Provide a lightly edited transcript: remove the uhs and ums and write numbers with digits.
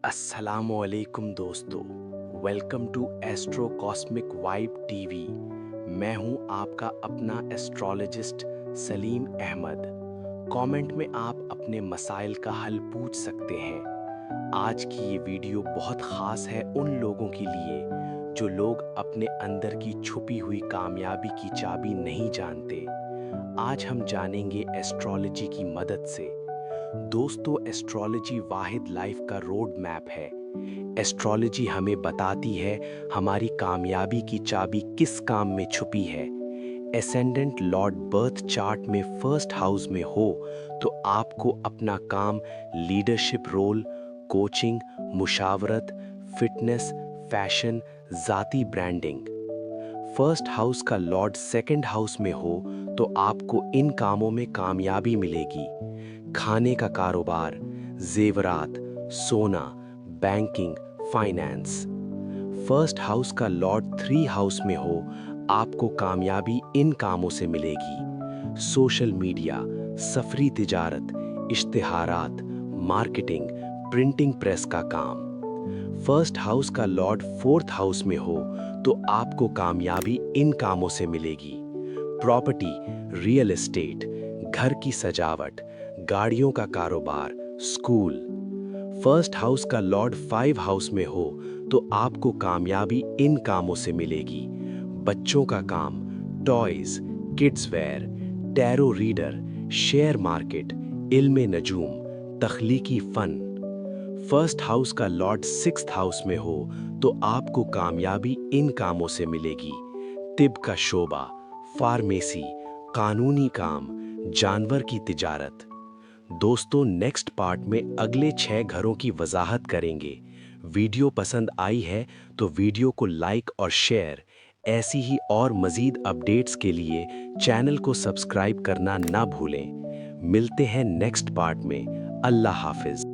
अस्सलामुअलैकुम दोस्तों, welcome to astro cosmic vibe TV. मैं हूं आपका अपना एस्ट्रोलॉजिस्ट सलीम अहमद। कमेंट में आप अपने मसाइल का हल पूछ सकते हैं। आज की ये वीडियो बहुत ख़ास है उन लोगों के लिए जो लोग अपने अंदर की छुपी हुई कामयाबी की चाबी नहीं जानते। आज हम जानेंगे एस्ट्रोलॉजी की मदद से। दोस्तों, एस्ट्रोलॉजी वाहिद लाइफ का रोड मैप है। एस्ट्रोलॉजी हमें बताती है हमारी कामयाबी की चाबी किस काम में छुपी है। एसेंडेंट लॉर्ड बर्थ चार्ट में फर्स्ट हाउस में हो तो आपको अपना काम, लीडरशिप रोल, कोचिंग, मुशावरत, फिटनेस, फैशन, ज़ाती ब्रांडिंग। फर्स्ट हाउस का लॉर्ड सेकंड हाउस में हो तो आपको इन कामों में कामयाबी मिलेगी। खाने का कारोबार, जेवरात, सोना, बैंकिंग, फाइनेंस। फर्स्ट हाउस का लॉर्ड थ्री हाउस में हो आपको कामयाबी इन कामों से मिलेगी। सोशल मीडिया, सफरी तिजारत, इश्तिहारात, मार्केटिंग, प्रिंटिंग प्रेस का काम। फर्स्ट हाउस का लॉर्ड फोर्थ हाउस में हो तो आपको कामयाबी इन कामों से मिलेगी। प्रॉपर्टी, रियल एस्टेट, घर की सजावट, गाड़ियों का कारोबार, स्कूल। फर्स्ट हाउस का लॉर्ड फाइव हाउस में हो तो आपको कामयाबी इन कामों से मिलेगी। बच्चों का काम, toys, kids wear, tarot reader, share market, इल्मे नजूम, तख्लीकी फन। फर्स्ट हाउस का लॉर्ड सिक्स्थ हाउस में हो तो आपको कामयाबी इन कामों से मिलेगी। तिब का शोबा, फार्मेसी, कानूनी काम, जानवर की तिजारत। दोस्तों, नेक्स्ट पार्ट में अगले 6 घरों की वजाहत करेंगे। वीडियो पसंद आई है तो वीडियो को लाइक और शेयर। ऐसी ही और मज़ीद अपडेट्स के लिए चैनल को सब्सक्राइब करना ना भूलें। मिलते हैं नेक्स्ट पार्ट में। अल्लाह हाफिज।